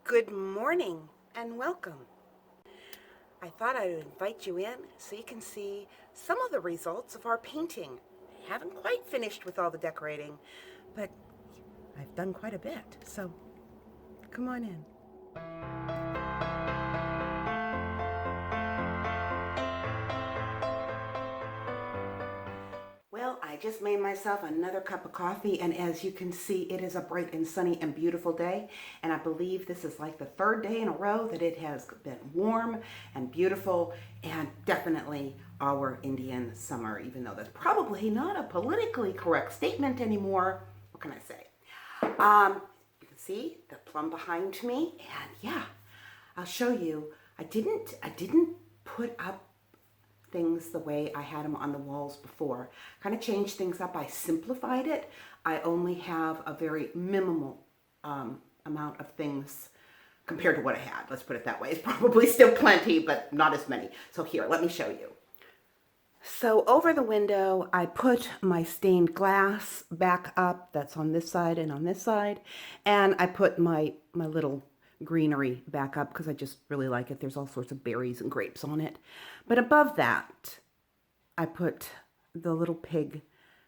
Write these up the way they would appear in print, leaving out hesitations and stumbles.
Good morning and welcome. I thought I would invite you in so you can see some of the results of our painting. I haven't quite finished with all the decorating, but I've done quite a bit, so come on in. Well, I just made myself another cup of coffee, and as you can see, it is a bright and sunny and beautiful day, and I believe this is like the third day in a row that it has been warm and beautiful, and definitely our Indian summer, even though that's probably not a politically correct statement anymore. What can I say? You can see the plum behind me, and yeah, I'll show you. I didn't put up things the way I had them on the walls before. Kind of changed things up. I simplified it. I only have a very minimal amount of things compared to what I had. Let's put it that way. It's probably still plenty, but not as many. So here, let me show you. So over the window, I put my stained glass back up. That's on this side and on this side. And I put my little greenery back up because I just really like it. There's all sorts of berries and grapes on it. But above that, I put the little pig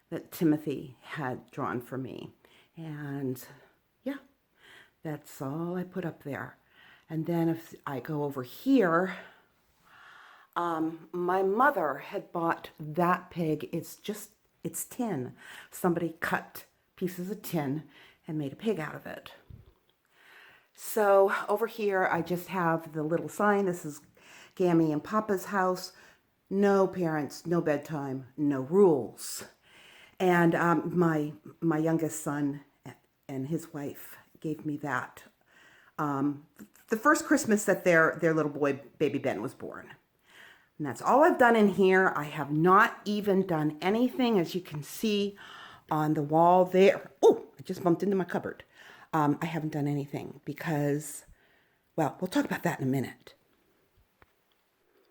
that Timothy had drawn for me. And yeah, that's all I put up there. And then if I go over here, my mother had bought that pig. It's tin. Somebody cut pieces of tin and made a pig out of it. So over here, I just have the little sign. This is Gammy and Papa's house. No parents, no bedtime, no rules. And my youngest son and his wife gave me that the first Christmas that their little boy, baby Ben, was born. And that's all I've done in here. I have not even done anything, as you can see on the wall there. Oh, I just bumped into my cupboard. I haven't done anything because, well, we'll talk about that in a minute.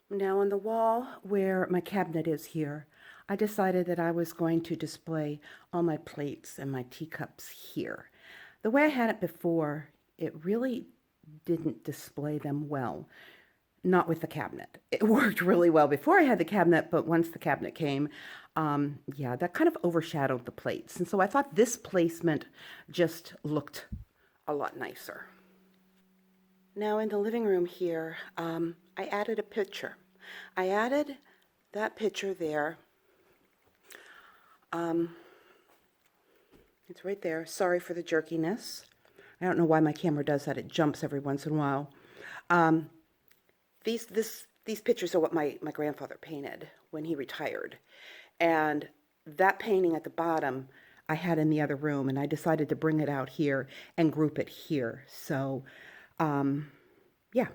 Now on the wall where my cabinet is here, I decided that I was going to display all my plates and my teacups here. The way I had it before, it really didn't display them well. Not with the cabinet. It worked really well before I had the cabinet, but once the cabinet came, yeah, that kind of overshadowed the plates. And so I thought this placement just looked a lot nicer. Now in the living room here, I added a picture. I added that picture there. It's right there. Sorry for the jerkiness. I don't know why my camera does that. It jumps every once in a while. These pictures are what my grandfather painted when he retired. And that painting at the bottom I had in the other room, and I decided to bring it out here and group it here. So, yeah,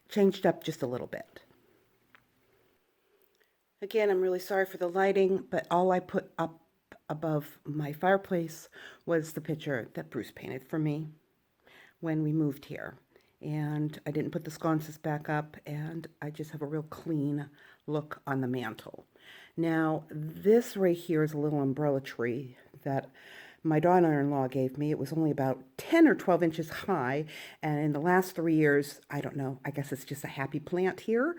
changed up just a little bit. Again, I'm really sorry for the lighting, but all I put up above my fireplace was the picture that Bruce painted for me when we moved here. And I didn't put the sconces back up, and I just have a real clean look on the mantle. Now, this right here is a little umbrella tree that my daughter-in-law gave me. It was only about 10 or 12 inches high, and in the last 3 years, I don't know, I guess it's just a happy plant here.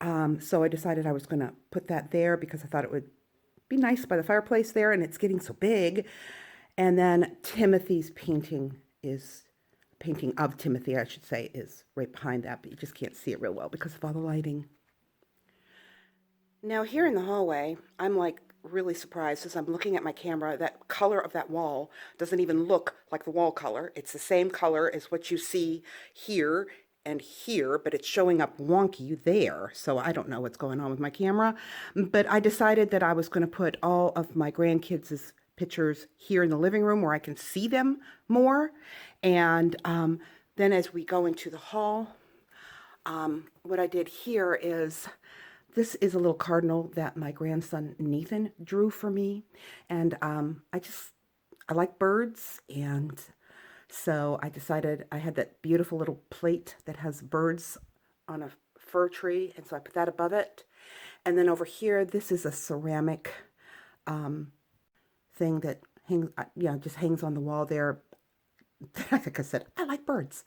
So I decided I was going to put that there because I thought it would be nice by the fireplace there, and it's getting so big. And then Timothy's painting of Timothy, I should say, is right behind that, but you just can't see it real well because of all the lighting. Now here in the hallway, I'm like really surprised as I'm looking at my camera. That color of that wall doesn't even look like the wall color. It's the same color as what you see here and here, but it's showing up wonky there. So I don't know what's going on with my camera, but I decided that I was going to put all of my grandkids' pictures here in the living room where I can see them more. And then as we go into the hall, what I did here is, this is a little cardinal that my grandson Nathan drew for me. And I like birds, and so I decided I had that beautiful little plate that has birds on a fir tree, and so I put that above it. And then over here, this is a ceramic thing that hangs, just hangs on the wall there. Like I said, I like birds.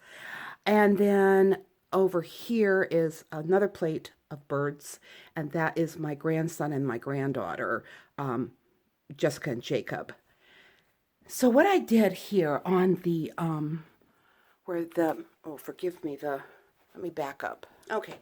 And then over here is another plate of birds, and that is my grandson and my granddaughter, Jessica and Jacob. So what I did here on the where the oh forgive me the let me back up. Okay.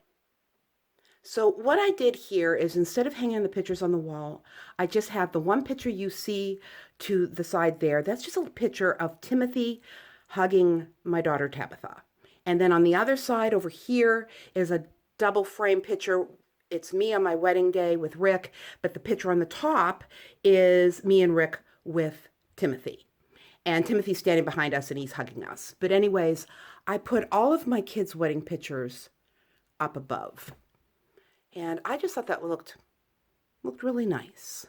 So what I did here is instead of hanging the pictures on the wall, I just have the one picture you see to the side there. That's just a picture of Timothy hugging my daughter Tabitha. And then on the other side over here is a double frame picture. It's me on my wedding day with Rick, but the picture on the top is me and Rick with Timothy. And Timothy's standing behind us and he's hugging us. But anyways, I put all of my kids' wedding pictures up above. And I just thought that looked really nice.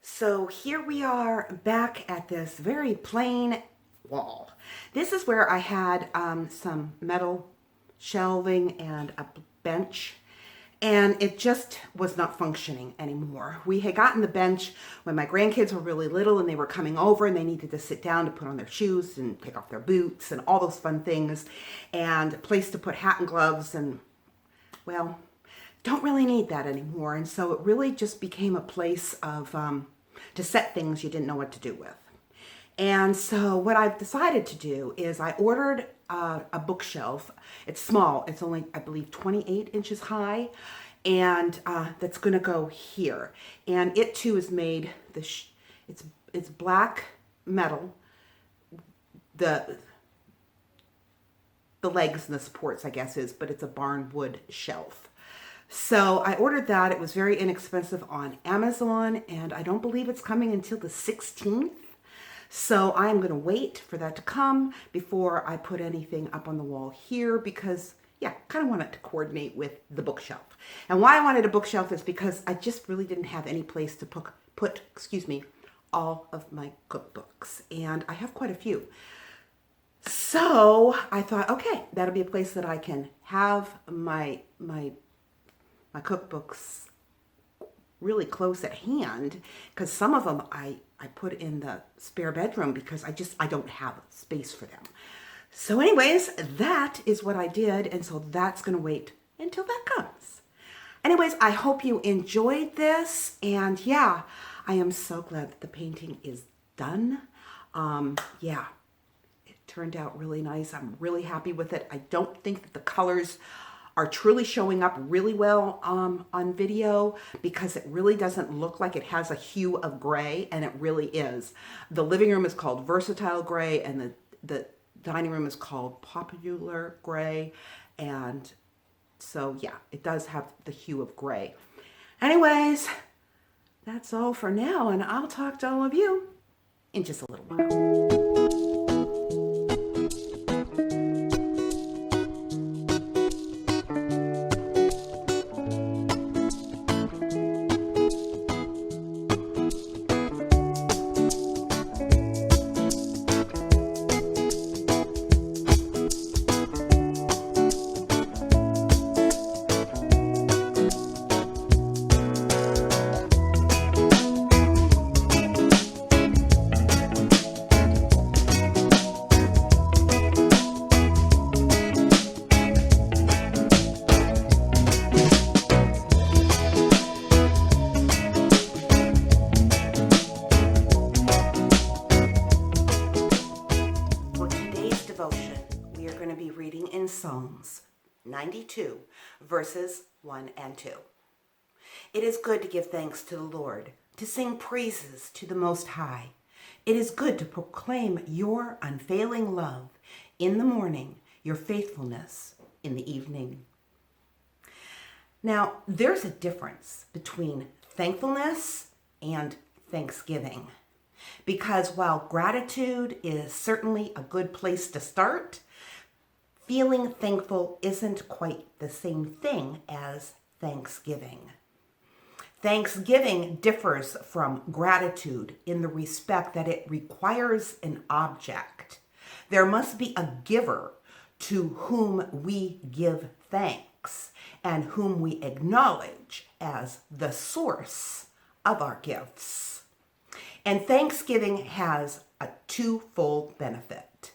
So here we are back at this very plain wall. This is where I had some metal shelving and a bench, and it just was not functioning anymore. We had gotten the bench when my grandkids were really little and they were coming over and they needed to sit down to put on their shoes and take off their boots and all those fun things, and a place to put hat and gloves, and well, don't really need that anymore. And so it really just became a place of to set things you didn't know what to do with. And so what I've decided to do is I ordered a bookshelf. It's small. It's only, I believe, 28 inches high. And that's going to go here. And it too is made, it's black metal. The legs and the supports, I guess, but it's a barnwood shelf. So I ordered that. It was very inexpensive on Amazon, and I don't believe it's coming until the 16th. So I'm going to wait for that to come before I put anything up on the wall here because, yeah, kind of want it to coordinate with the bookshelf. And why I wanted a bookshelf is because I just really didn't have any place to put all of my cookbooks, and I have quite a few. So I thought, okay, that'll be a place that I can have my cookbooks really close at hand, because some of them I put in the spare bedroom because I don't have space for them. So anyways, that is what I did, and so that's going to wait until that comes. Anyways, I hope you enjoyed this, and yeah, I am so glad that the painting is done. Yeah. Turned out really nice. I'm really happy with it. I don't think that the colors are truly showing up really well on video because it really doesn't look like it has a hue of gray, and it really is. The living room is called Versatile Gray, and the dining room is called Popular Gray, and so yeah, it does have the hue of gray. Anyways, that's all for now, and I'll talk to all of you in just a little while. Psalms 92, verses 1 and 2. It is good to give thanks to the Lord, to sing praises to the Most High. It is good to proclaim your unfailing love in the morning, your faithfulness in the evening. Now, there's a difference between thankfulness and thanksgiving, because while gratitude is certainly a good place to start, feeling thankful isn't quite the same thing as thanksgiving. Thanksgiving differs from gratitude in the respect that it requires an object. There must be a giver to whom we give thanks and whom we acknowledge as the source of our gifts. And Thanksgiving has a twofold benefit.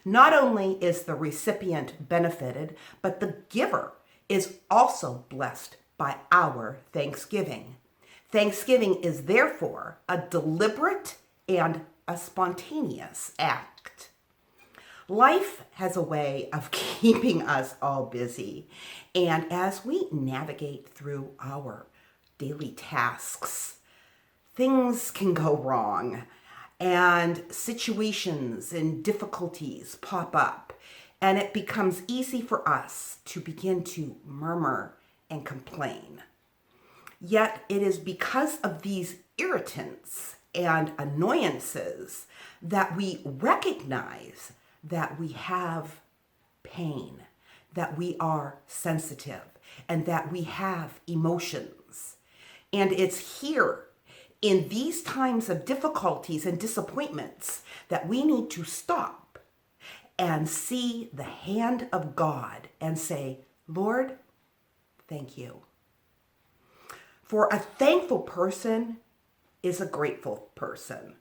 Not only is the recipient benefited, but the giver is also blessed by our thanksgiving. Thanksgiving is therefore a deliberate and a spontaneous act. Life has a way of keeping us all busy, and as we navigate through our daily tasks, things can go wrong, and situations and difficulties pop up, and it becomes easy for us to begin to murmur and complain. Yet it is because of these irritants and annoyances that we recognize that we have pain, that we are sensitive, and that we have emotions. And it's here in these times of difficulties and disappointments that we need to stop and see the hand of God and say, Lord, thank you. For a thankful person is a grateful person.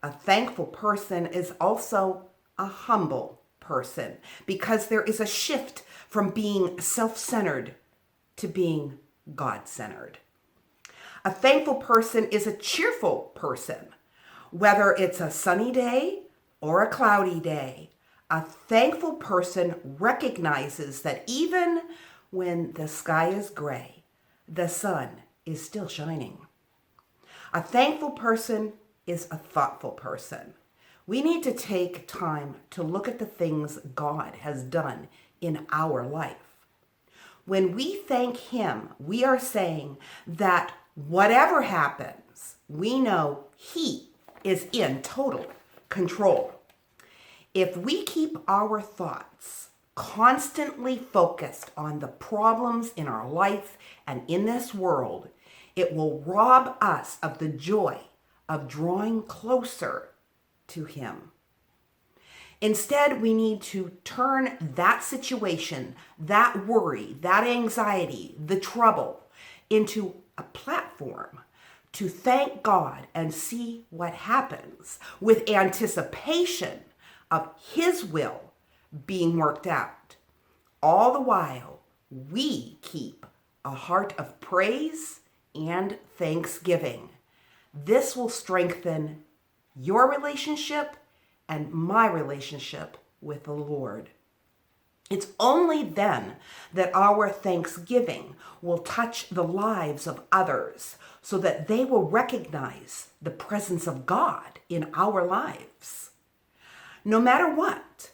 A thankful person is also a humble person, because there is a shift from being self-centered to being God-centered. A thankful person is a cheerful person, whether it's a sunny day or a cloudy day. A thankful person recognizes that even when the sky is gray, the sun is still shining. A thankful person is a thoughtful person. We need to take time to look at the things God has done in our life. When we thank Him, we are saying that whatever happens, we know He is in total control. If we keep our thoughts constantly focused on the problems in our life and in this world, it will rob us of the joy of drawing closer to Him. Instead, we need to turn that situation, that worry, that anxiety, the trouble into a platform to thank God and see what happens with anticipation of His will being worked out. All the while, we keep a heart of praise and thanksgiving. This will strengthen your relationship and my relationship with the Lord. It's only then that our thanksgiving will touch the lives of others so that they will recognize the presence of God in our lives. No matter what,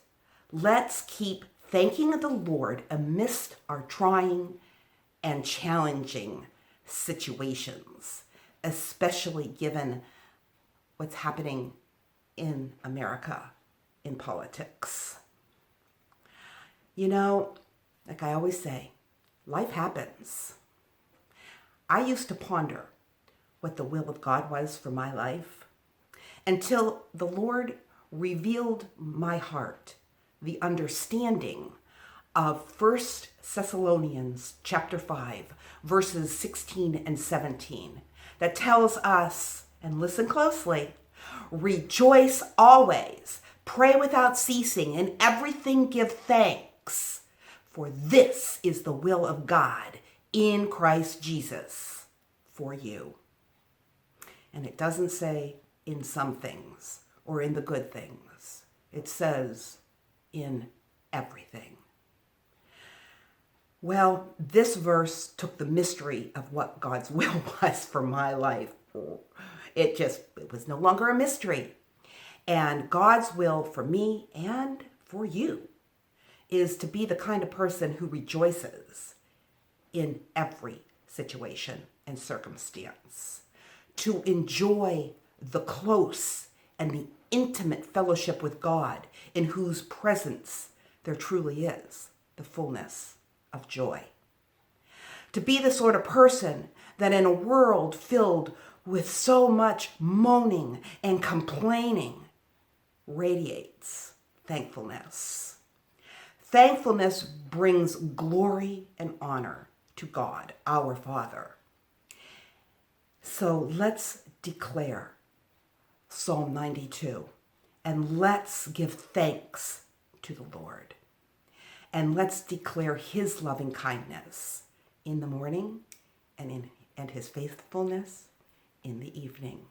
let's keep thanking the Lord amidst our trying and challenging situations, especially given what's happening in America in politics. You know, like I always say, life happens. I used to ponder what the will of God was for my life until the Lord revealed my heart the understanding of 1 Thessalonians chapter 5, verses 16 and 17, that tells us, and listen closely, rejoice always, pray without ceasing, in everything give thanks, for this is the will of God in Christ Jesus for you. And it doesn't say in some things or in the good things. It says in everything. Well, this verse took the mystery of what God's will was for my life. It was no longer a mystery. And God's will for me and for you is to be the kind of person who rejoices in every situation and circumstance, to enjoy the close and the intimate fellowship with God, in whose presence there truly is the fullness of joy. To be the sort of person that in a world filled with so much moaning and complaining radiates thankfulness. Thankfulness brings glory and honor to God, our Father. So let's declare Psalm 92 and let's give thanks to the Lord. And let's declare his loving kindness in the morning and his faithfulness in the evening.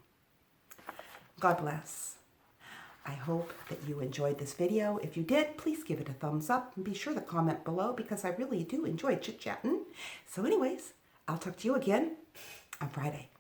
God bless. I hope that you enjoyed this video. If you did, please give it a thumbs up and be sure to comment below because I really do enjoy chit-chatting. So anyways, I'll talk to you again on Friday.